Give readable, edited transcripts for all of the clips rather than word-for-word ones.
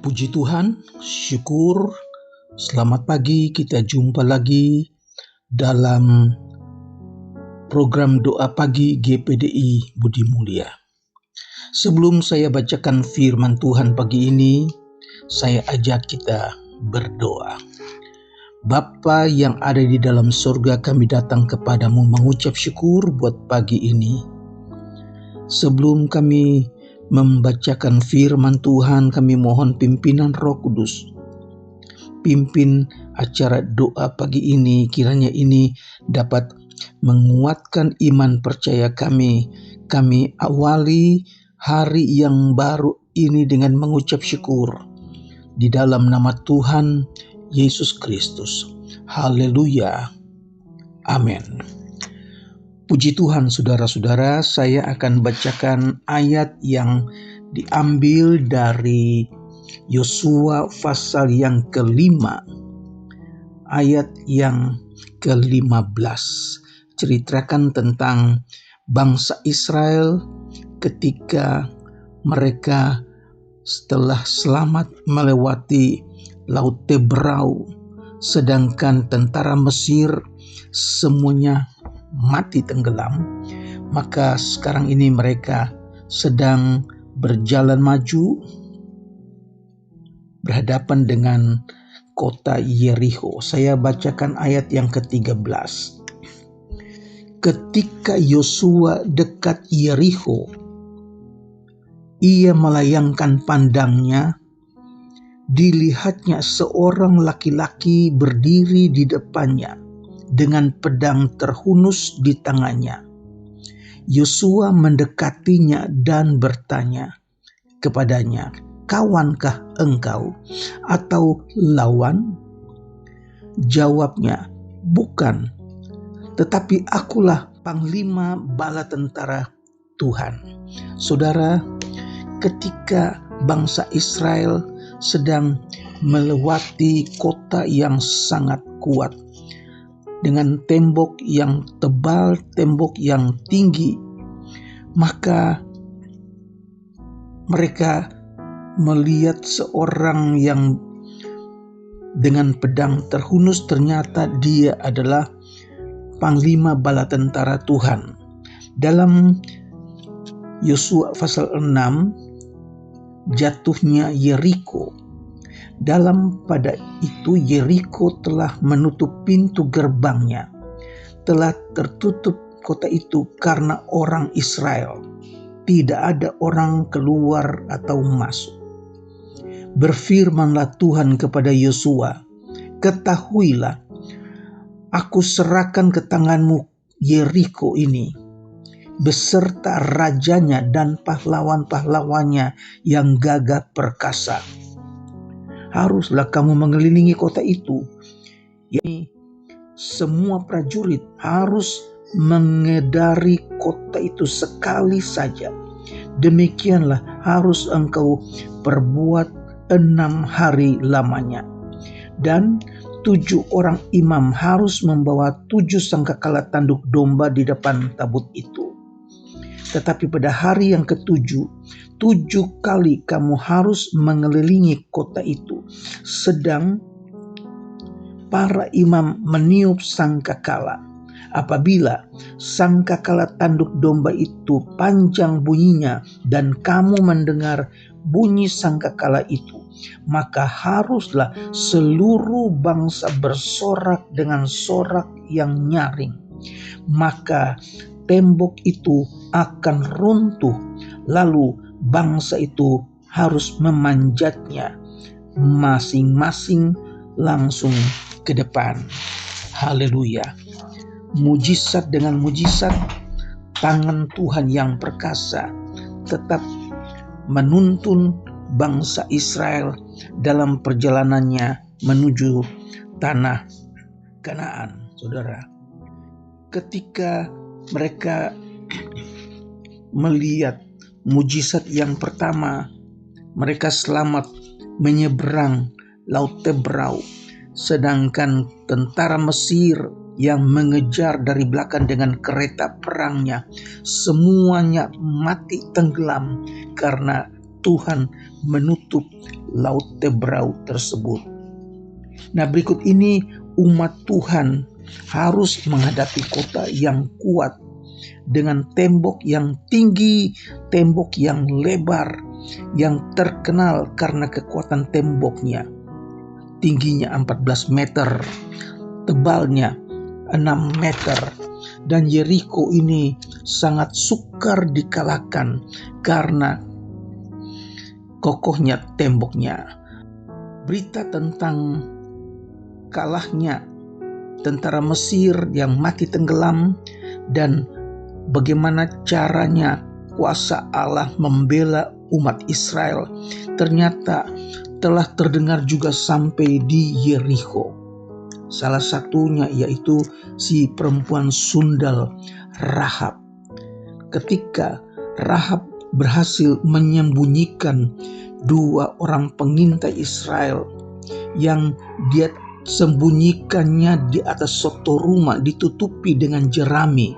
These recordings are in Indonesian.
Puji Tuhan, syukur, selamat pagi, kita jumpa lagi dalam program doa pagi GPDI Budi Mulia. Sebelum saya bacakan firman Tuhan pagi ini, saya ajak kita berdoa. Bapa yang ada di dalam surga, kami datang kepadamu mengucap syukur buat pagi ini. Sebelum kami membacakan firman Tuhan, kami mohon pimpinan Roh Kudus. Pimpin acara doa pagi ini, kiranya ini dapat menguatkan iman percaya kami. Kami awali hari yang baru ini dengan mengucap syukur di dalam nama Tuhan Yesus Kristus. Haleluya. Amin. Puji Tuhan, saudara-saudara, saya akan bacakan ayat yang diambil dari Yosua pasal yang kelima, ayat yang ke-15. Ceritakan tentang bangsa Israel ketika mereka setelah selamat melewati Laut Tebrau, sedangkan tentara Mesir semuanya mati tenggelam. Maka sekarang ini mereka sedang berjalan maju berhadapan dengan kota Yeriko. Saya bacakan ayat yang ke-13. Ketika Yosua dekat Yeriko, ia melayangkan pandangnya, dilihatnya seorang laki-laki berdiri di depannya dengan pedang terhunus di tangannya. Yosua mendekatinya dan bertanya kepadanya, "Kawankah engkau atau lawan?" Jawabnya, "Bukan, tetapi akulah panglima bala tentara Tuhan." Saudara, ketika bangsa Israel sedang melewati kota yang sangat kuat, dengan tembok yang tebal, tembok yang tinggi, maka mereka melihat seorang yang dengan pedang terhunus, ternyata dia adalah panglima bala tentara Tuhan. Dalam Yosua pasal 6, jatuhnya Yeriko. Dalam pada itu Yeriko telah menutup pintu gerbangnya, telah tertutup kota itu karena orang Israel. Tidak ada orang keluar atau masuk. Berfirmanlah Tuhan kepada Yosua, "Ketahuilah, aku serahkan ke tanganmu Yeriko ini, beserta rajanya dan pahlawan-pahlawannya yang gagah perkasa. Haruslah kamu mengelilingi kota itu. Yani semua prajurit harus mengedari kota itu sekali saja. Demikianlah harus engkau perbuat 6 hari lamanya. Dan 7 orang imam harus membawa 7 sangkakala tanduk domba di depan tabut itu. Tetapi pada hari yang ke-7, 7 kali kamu harus mengelilingi kota itu, sedang para imam meniup sangkakala. Apabila sangkakala tanduk domba itu panjang bunyinya dan kamu mendengar bunyi sangkakala itu, maka haruslah seluruh bangsa bersorak dengan sorak yang nyaring. Maka tembok itu akan runtuh, lalu bangsa itu harus memanjatnya masing-masing langsung ke depan." Haleluya. Mujizat dengan mujizat, tangan Tuhan yang perkasa tetap menuntun bangsa Israel dalam perjalanannya menuju tanah Kanaan. Saudara, ketika mereka melihat mujizat yang pertama, mereka selamat menyeberang Laut Tebrau, sedangkan tentara Mesir yang mengejar dari belakang dengan kereta perangnya semuanya mati tenggelam karena Tuhan menutup Laut Tebrau tersebut. Nah, berikut ini umat Tuhan harus menghadapi kota yang kuat dengan tembok yang tinggi, tembok yang lebar, yang terkenal karena kekuatan temboknya. Tingginya 14 meter, tebalnya 6 meter, dan Yeriko ini sangat sukar dikalahkan karena kokohnya temboknya. Berita tentang kalahnya tentara Mesir yang mati tenggelam dan bagaimana caranya kuasa Allah membela umat Israel ternyata telah terdengar juga sampai di Yeriko. Salah satunya yaitu si perempuan sundal Rahab. Ketika Rahab berhasil menyembunyikan 2 orang pengintai Israel yang dia sembunyikannya di atas suatu rumah, ditutupi dengan jerami.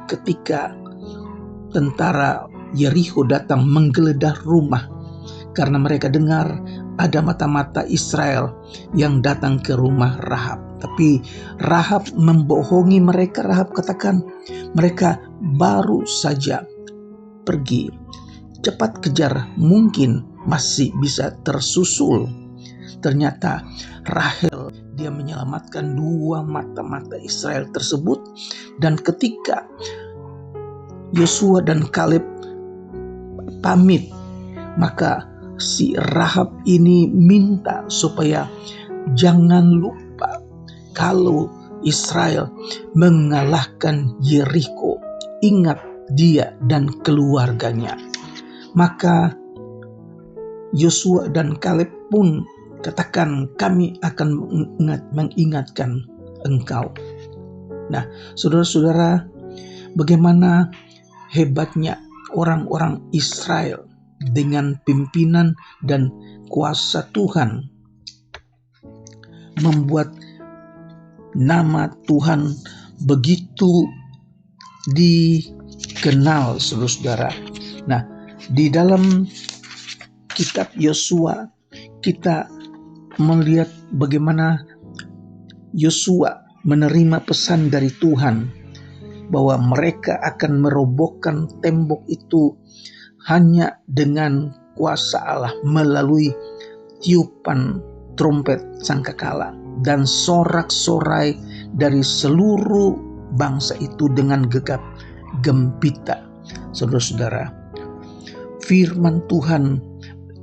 Ketika tentara Yeriko datang menggeledah rumah karena mereka dengar ada mata-mata Israel yang datang ke rumah Rahab. Tapi Rahab membohongi mereka. Rahab katakan mereka baru saja pergi. Cepat kejar, mungkin masih bisa tersusul. Ternyata Rahel dia menyelamatkan 2 mata-mata Israel tersebut. Dan ketika Yosua dan Kaleb pamit, maka si Rahab ini minta supaya jangan lupa kalau Israel mengalahkan Yeriko, ingat dia dan keluarganya. Maka Yosua dan Kaleb pun katakan, kami akan mengingatkan engkau. Nah, saudara-saudara, bagaimana hebatnya orang-orang Israel dengan pimpinan dan kuasa Tuhan membuat nama Tuhan begitu dikenal, saudara-saudara. Nah, di dalam kitab Yosua kita melihat bagaimana Yosua menerima pesan dari Tuhan bahwa mereka akan merobohkan tembok itu hanya dengan kuasa Allah melalui tiupan trompet sangkakala dan sorak-sorai dari seluruh bangsa itu dengan gegap gempita. Saudara-saudara, firman Tuhan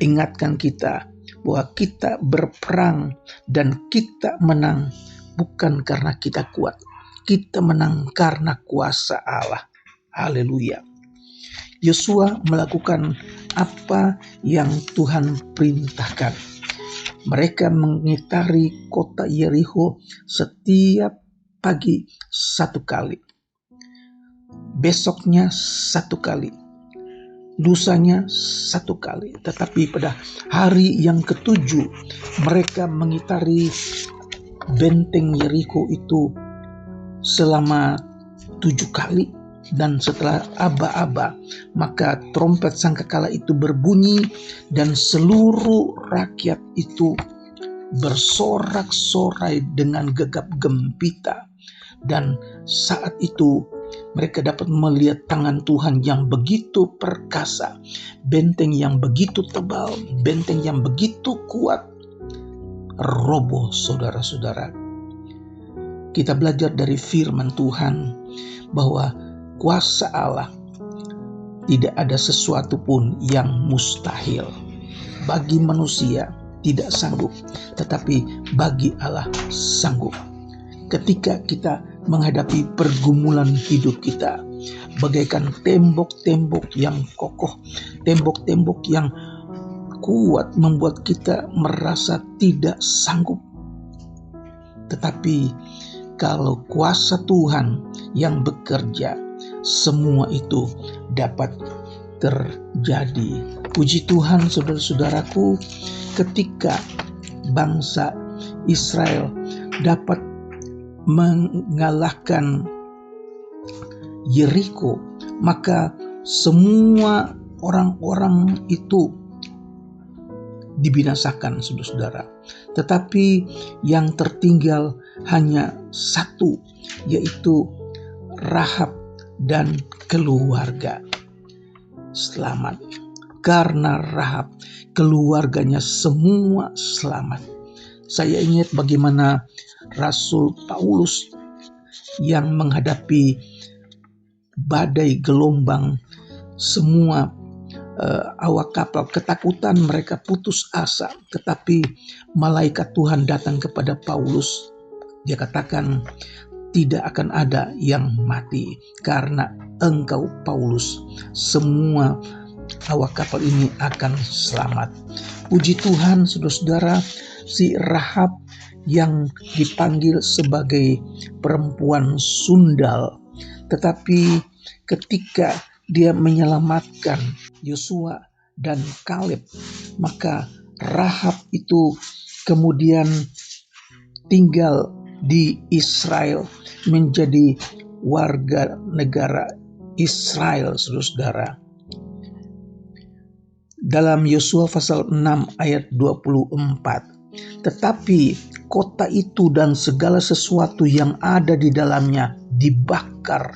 ingatkan kita bahwa kita berperang dan kita menang bukan karena kita kuat. Kita menang karena kuasa Allah. Haleluya. Yosua melakukan apa yang Tuhan perintahkan. Mereka mengitari kota Yeriko setiap pagi 1 kali. Besoknya 1 kali. Lusanya 1 kali. Tetapi pada hari yang ke-7 mereka mengitari benteng Yeriko itu selama 7 kali. Dan setelah aba-aba, maka trompet sangkakala itu berbunyi dan seluruh rakyat itu bersorak-sorai dengan gegap gempita. Dan saat itu mereka dapat melihat tangan Tuhan yang begitu perkasa, benteng yang begitu tebal, benteng yang begitu kuat, roboh, saudara-saudara. Kita belajar dari firman Tuhan bahwa kuasa Allah tidak ada sesuatu pun yang mustahil. Bagi manusia tidak sanggup, tetapi bagi Allah sanggup. Ketika kita menghadapi pergumulan hidup kita, bagaikan tembok-tembok yang kokoh, tembok-tembok yang kuat membuat kita merasa tidak sanggup. Tetapi kalau kuasa Tuhan yang bekerja, semua itu dapat terjadi. Puji Tuhan, saudara-saudaraku, ketika bangsa Israel dapat mengalahkan Yeriko, maka semua orang-orang itu dibinasakan, saudara-saudara. Tetapi yang tertinggal hanya satu, yaitu Rahab dan keluarga. Selamat. Karena Rahab, keluarganya semua selamat. Saya ingat bagaimana Rasul Paulus yang menghadapi badai gelombang, semua awak kapal ketakutan, mereka putus asa. Tetapi malaikat Tuhan datang kepada Paulus. Dia katakan, tidak akan ada yang mati karena engkau Paulus, semua awak kapal ini akan selamat. Puji Tuhan, saudara-saudara, si Rahab yang dipanggil sebagai perempuan sundal, tetapi ketika dia menyelamatkan Yosua dan Kaleb, maka Rahab itu kemudian tinggal di Israel, menjadi warga negara Israel, saudara-saudara. Dalam Yosua pasal 6 ayat 24, tetapi kota itu dan segala sesuatu yang ada di dalamnya dibakar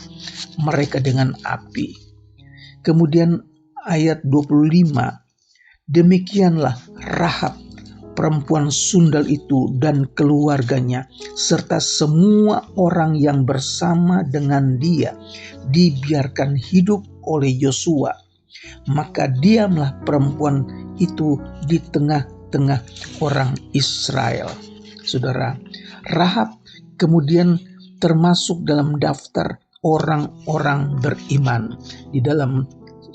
mereka dengan api. Kemudian ayat 25, demikianlah Rahab perempuan sundal itu dan keluarganya serta semua orang yang bersama dengan dia dibiarkan hidup oleh Yosua. Maka diamlah perempuan itu di tengah-tengah orang Israel. Saudara, Rahab kemudian termasuk dalam daftar orang-orang beriman di dalam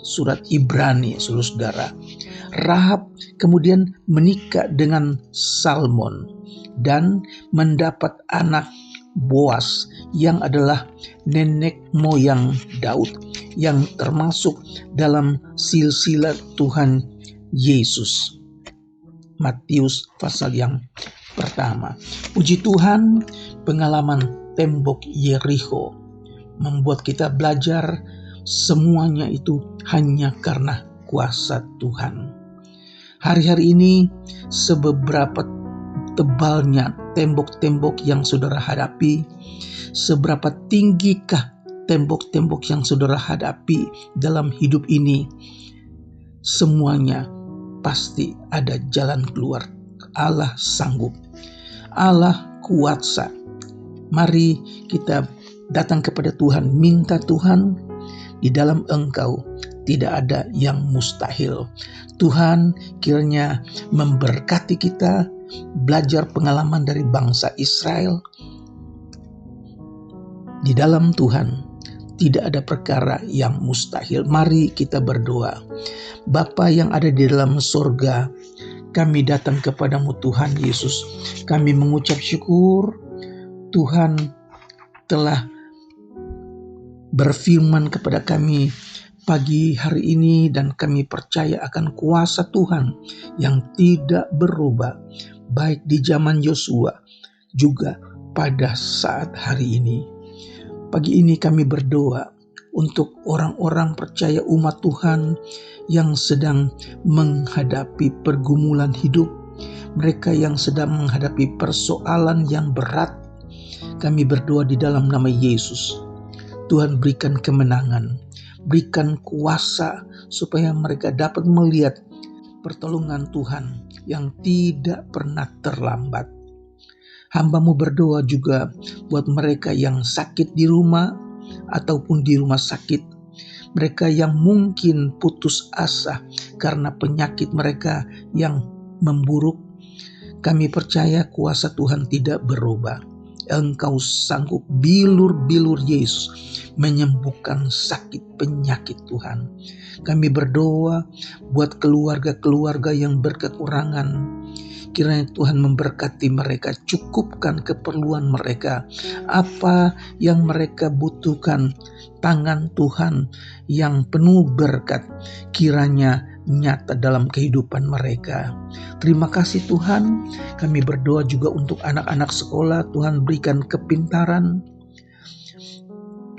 surat Ibrani, saudara. Rahab kemudian menikah dengan Salmon dan mendapat anak Boas yang adalah nenek moyang Daud, yang termasuk dalam silsilah Tuhan Yesus. Matius pasal yang pertama. Puji Tuhan, pengalaman tembok Yerikho membuat kita belajar semuanya itu hanya karena kuasa Tuhan. Hari-hari ini seberapa tebalnya tembok-tembok yang saudara hadapi, seberapa tinggikah tembok-tembok yang saudara hadapi dalam hidup ini, semuanya pasti ada jalan keluar. Allah sanggup, Allah kuasa. Mari kita datang kepada Tuhan, minta Tuhan, di dalam Engkau tidak ada yang mustahil. Tuhan kiranya memberkati kita, belajar pengalaman dari bangsa Israel. Di dalam Tuhan tidak ada perkara yang mustahil. Mari kita berdoa. Bapa yang ada di dalam surga, kami datang kepadamu Tuhan Yesus. Kami mengucap syukur Tuhan telah berfirman kepada kami pagi hari ini, dan kami percaya akan kuasa Tuhan yang tidak berubah, baik di zaman Yosua juga pada saat hari ini. Pagi ini kami berdoa untuk orang-orang percaya umat Tuhan yang sedang menghadapi pergumulan hidup, mereka yang sedang menghadapi persoalan yang berat. Kami berdoa di dalam nama Yesus, Tuhan berikan kemenangan, berikan kuasa supaya mereka dapat melihat pertolongan Tuhan yang tidak pernah terlambat. Hamba-Mu berdoa juga buat mereka yang sakit di rumah ataupun di rumah sakit, mereka yang mungkin putus asa karena penyakit mereka yang memburuk. Kami percaya kuasa Tuhan tidak berubah. Engkau sanggup, bilur-bilur Yesus, menyembuhkan sakit penyakit Tuhan. Kami berdoa buat keluarga-keluarga yang berkekurangan. Kiranya Tuhan memberkati mereka, cukupkan keperluan mereka. Apa yang mereka butuhkan, tangan Tuhan yang penuh berkat kiranya nyata dalam kehidupan mereka. Terima kasih Tuhan. Kami berdoa juga untuk anak-anak sekolah. Tuhan berikan kepintaran,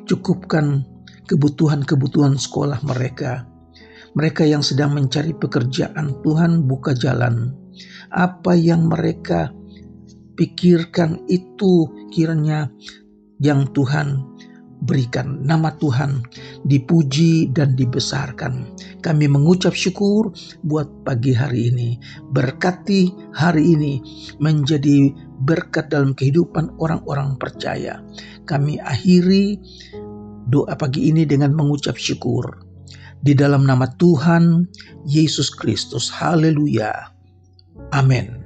cukupkan kebutuhan-kebutuhan sekolah mereka. Mereka yang sedang mencari pekerjaan, Tuhan buka jalan. Apa yang mereka pikirkan itu kiranya yang Tuhan berikan. Nama Tuhan dipuji dan dibesarkan. Kami mengucap syukur buat pagi hari ini. Berkati hari ini menjadi berkat dalam kehidupan orang-orang percaya. Kami akhiri doa pagi ini dengan mengucap syukur. Di dalam nama Tuhan Yesus Kristus. Haleluya. Amin.